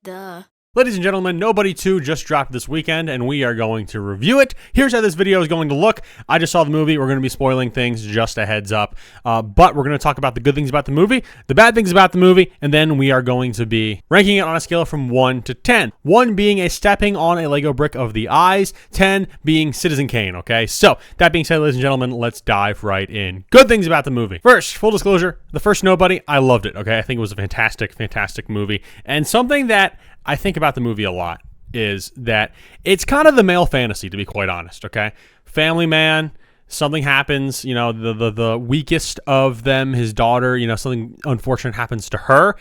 Duh. Ladies and gentlemen, Nobody 2 just dropped this weekend, and we are going to review it. Here's how this video is going to look. I just saw the movie. We're going to be spoiling things, just a heads up. But we're going to talk about the good things about the movie, the bad things about the movie, and then we are going to be ranking it on a scale from 1 to 10. 1 being a stepping on a Lego brick of the eyes, 10 being Citizen Kane, okay? So, that being said, ladies and gentlemen, let's dive right in. Good things about the movie. First, full disclosure, the first Nobody, I loved it, okay? I think it was a fantastic, fantastic movie. And something that I think about the movie a lot is that it's kind of the male fantasy, to be quite honest, okay? Family man, something happens, you know, the weakest of them, his daughter, you know, something unfortunate happens to her.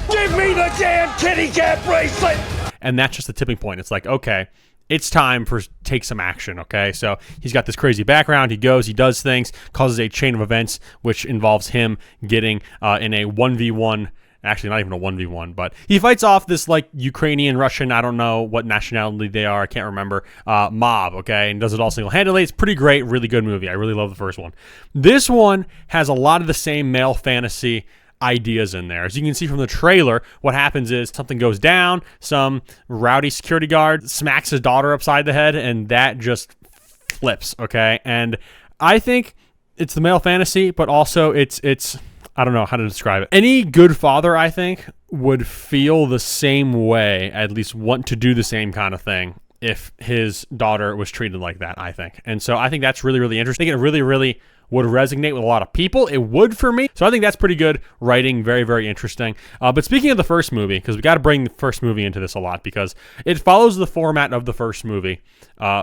Give me the damn kitty cat bracelet! And that's just the tipping point. It's like, okay, it's time for take some action, okay? So he's got this crazy background. He goes, he does things, causes a chain of events, which involves him getting in a 1v1. Actually, not even a 1v1, but he fights off this, like, Ukrainian, Russian, I don't know what nationality they are, I can't remember, mob, okay, and does it all single-handedly. It's pretty great, really good movie. I really love the first one. This one has a lot of the same male fantasy ideas in there. As you can see from the trailer, what happens is something goes down, some rowdy security guard smacks his daughter upside the head, and that just flips, okay? And I think it's the male fantasy, but also it's I don't know how to describe it. Any good father, I think, would feel the same way, at least want to do the same kind of thing if his daughter was treated like that, I think. And so I think that's really, really interesting. I think it really, really would resonate with a lot of people. It would for me. So I think that's pretty good writing. Very, very interesting. But speaking of the first movie, because we got to bring the first movie into this a lot because it follows the format of the first movie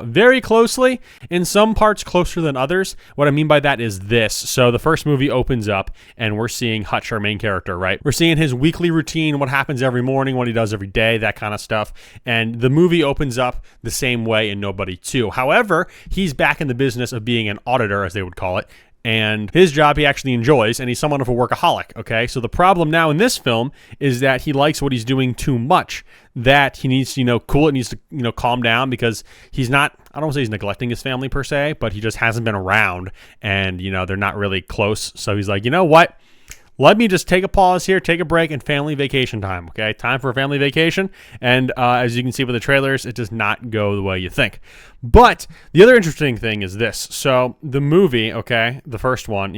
very closely, in some parts closer than others. What I mean by that is this. So the first movie opens up and we're seeing Hutch, our main character, right? We're seeing his weekly routine, what happens every morning, what he does every day, that kind of stuff. And the movie opens up the same way in Nobody 2. However, he's back in the business of being an auditor, as they would call it. And his job he actually enjoys, and he's somewhat of a workaholic, okay? So the problem now in this film is that he likes what he's doing too much, that he needs to, cool it, needs to, calm down because he's not, I don't want to say he's neglecting his family per se, but he just hasn't been around and, they're not really close. So he's like, you know what? Let me just take a pause here, take a break, and family vacation time, okay? Time for a family vacation. And as you can see with the trailers, it does not go the way you think. But the other interesting thing is this. So the movie, okay, the first one,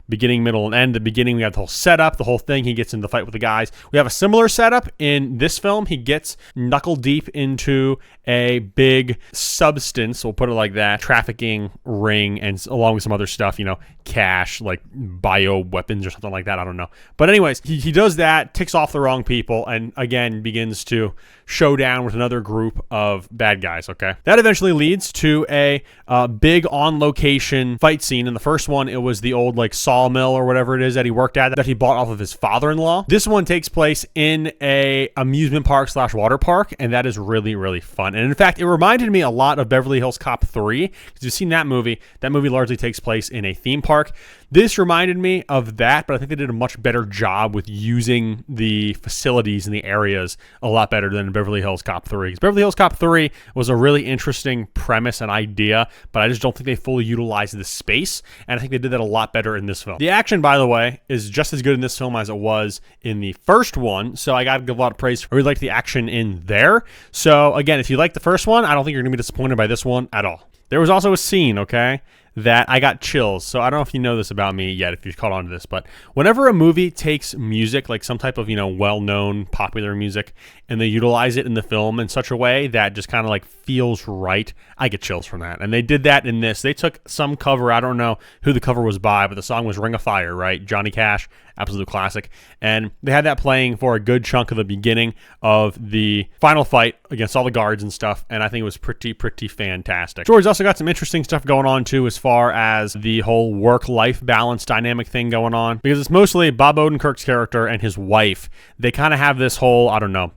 beginning, middle, and end. The beginning, we have the whole setup, the whole thing. He gets in the fight with the guys. We have a similar setup in this film. He gets knuckle deep into a big substance, we'll put it like that, trafficking ring, and along with some other stuff, cash, like bio weapons or something like that. I don't know. But anyways, he does that, ticks off the wrong people, and again, begins to show down with another group of bad guys, okay? That eventually leads to a big on-location fight scene. In the first one, it was the old, sawmill or whatever it is that he worked at that he bought off of his father-in-law. This one takes place in a amusement park / water park, and that is really, really fun. And in fact, it reminded me a lot of Beverly Hills Cop 3, because you've seen that movie. That movie largely takes place in a theme park. This reminded me of that, but I think they did a much better job with using the facilities and the areas a lot better than Beverly Hills Cop 3. Because Beverly Hills Cop 3 was a really interesting premise and idea, but I just don't think they fully utilized the space, and I think they did that a lot better in this film. The action, by the way, is just as good in this film as it was in the first one, so I gotta give a lot of praise. I really like the action in there. So again, if you like the first one, I don't think you're gonna be disappointed by this one at all. There was also a scene, okay, that I got chills. So I don't know if you know this about me yet, if you've caught on to this, but whenever a movie takes music, like some type of, well-known popular music, and they utilize it in the film in such a way that just kind of feels right, I get chills from that. And they did that in this. They took some cover, I don't know who the cover was by, but the song was Ring of Fire, right? Johnny Cash, absolute classic. And they had that playing for a good chunk of the beginning of the final fight against all the guards and stuff, and I think it was pretty fantastic. George's also got some interesting stuff going on too, as far as the whole work-life balance dynamic thing going on, because it's mostly Bob Odenkirk's character and his wife. They kind of have this whole, I don't know,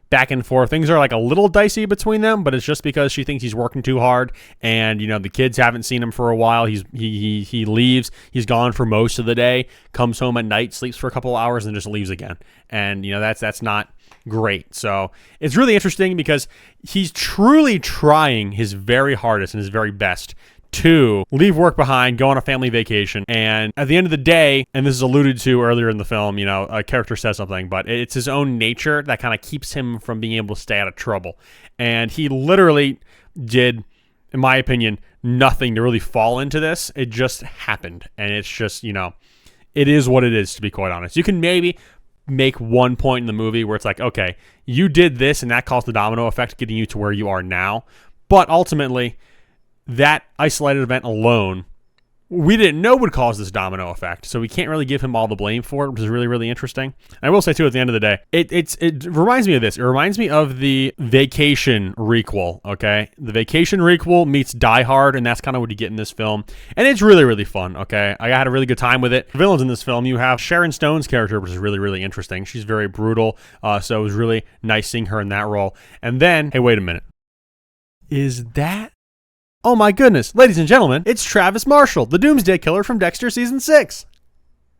back and forth. Things are a little dicey between them, but it's just because she thinks he's working too hard, and the kids haven't seen him for a while. He leaves. He's gone for most of the day, comes home at night, sleeps for a couple hours, and just leaves again. And that's not great. So it's really interesting because he's truly trying his very hardest and his very best to leave work behind, go on a family vacation, and at the end of the day, and this is alluded to earlier in the film, you know, a character says something, but it's his own nature that kind of keeps him from being able to stay out of trouble. And he literally did, in my opinion, nothing to really fall into this. It just happened. And it's just, you know, it is what it is, to be quite honest. You can maybe make one point in the movie where it's like, okay, you did this and that caused the domino effect getting you to where you are now. But ultimately, that isolated event alone, we didn't know would cause this domino effect, so we can't really give him all the blame for it, which is really, really interesting. I will say, too, at the end of the day, it reminds me of this. It reminds me of the Vacation requel, okay? The Vacation requel meets Die Hard, and that's kind of what you get in this film, and it's really, really fun, okay? I had a really good time with it. The villains in this film, you have Sharon Stone's character, which is really, really interesting. She's very brutal, so it was really nice seeing her in that role. And then, hey, wait a minute. Is that... Oh my goodness, ladies and gentlemen, it's Travis Marshall, the Doomsday Killer from Dexter Season 6.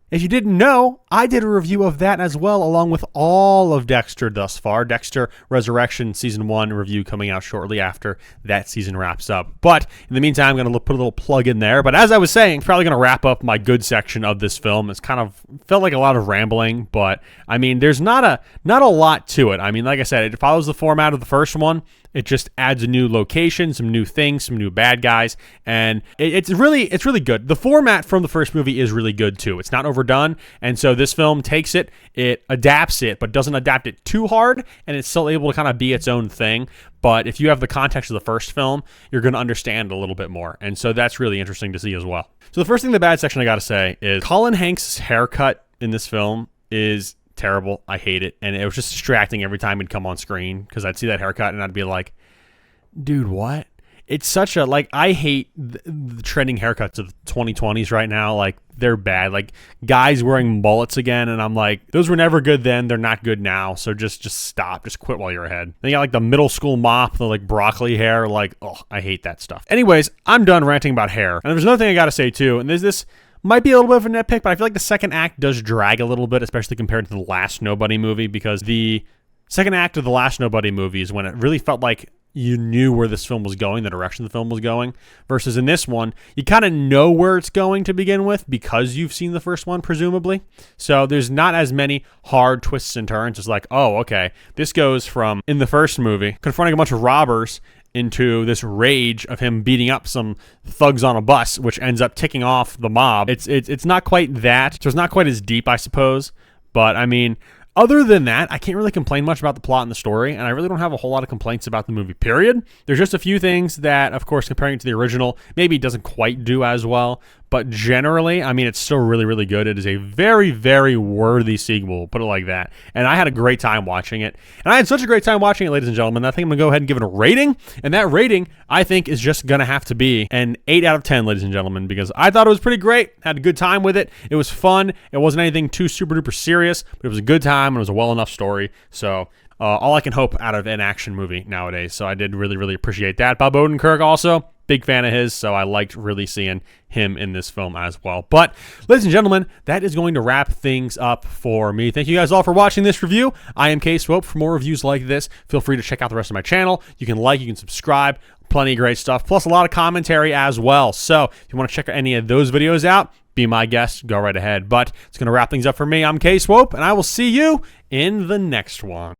If you didn't know, I did a review of that as well, along with all of Dexter thus far. Dexter Resurrection Season 1 review coming out shortly after that season wraps up. But in the meantime, I'm going to put a little plug in there. But as I was saying, probably going to wrap up my good section of this film. It's kind of felt like a lot of rambling, but I mean, there's not a lot to it. I mean, like I said, it follows the format of the first one. It just adds a new location, some new things, some new bad guys, and it's really good. The format from the first movie is really good too. It's not overdone, and so this film takes it, it adapts it, but doesn't adapt it too hard, and it's still able to kind of be its own thing. But if you have the context of the first film, you're going to understand a little bit more, and so that's really interesting to see as well. So the first thing in the bad section I got to say is Colin Hanks' haircut in this film is terrible. I hate it, and it was just distracting every time he'd come on screen because I'd see that haircut and I'd be like, dude, what? It's such a, like, I hate the trending haircuts of the 2020s right now. Like, they're bad. Like, guys wearing mullets again, and I'm like, those were never good then, they're not good now, so just stop. Just quit while you're ahead. Then you got, like, the middle school mop, the, like, broccoli hair. Like, oh, I hate that stuff. Anyways, I'm done ranting about hair. And there's another thing I gotta say, too, and there's this... Might be a little bit of a nitpick, but I feel like the second act does drag a little bit, especially compared to the Last Nobody movie, because the second act of the Last Nobody movie is when it really felt like you knew where this film was going, the direction the film was going, versus in this one, you kind of know where it's going to begin with because you've seen the first one, presumably. So there's not as many hard twists and turns. It's like, oh, okay, this goes from, in the first movie, confronting a bunch of robbers into this rage of him beating up some thugs on a bus, which ends up ticking off the mob. It's not quite that, so it's not quite as deep, I suppose. But I mean, other than that, I can't really complain much about the plot and the story, and I really don't have a whole lot of complaints about the movie, period. There's just a few things that, of course, comparing it to the original, maybe it doesn't quite do as well, but generally, I mean, it's still really, really good. It is a very, very worthy sequel, put it like that, and I had a great time watching it, and I had such a great time watching it, ladies and gentlemen, that I think I'm going to go ahead and give it a rating, and that rating, I think, is just going to have to be an 8 out of 10, ladies and gentlemen, because I thought it was pretty great, had a good time with it, it was fun, it wasn't anything too super duper serious, but it was a good time, and it was a well enough story, so all I can hope out of an action movie nowadays, so I did really, really appreciate that. Bob Odenkirk also, big fan of his, so I liked really seeing him in this film as well. But, ladies and gentlemen, that is going to wrap things up for me. Thank you guys all for watching this review. I am K-Swope. For more reviews like this, feel free to check out the rest of my channel. You can like, you can subscribe, plenty of great stuff, plus a lot of commentary as well. So, if you want to check any of those videos out, be my guest, go right ahead. But it's going to wrap things up for me. I'm K-Swope, and I will see you in the next one.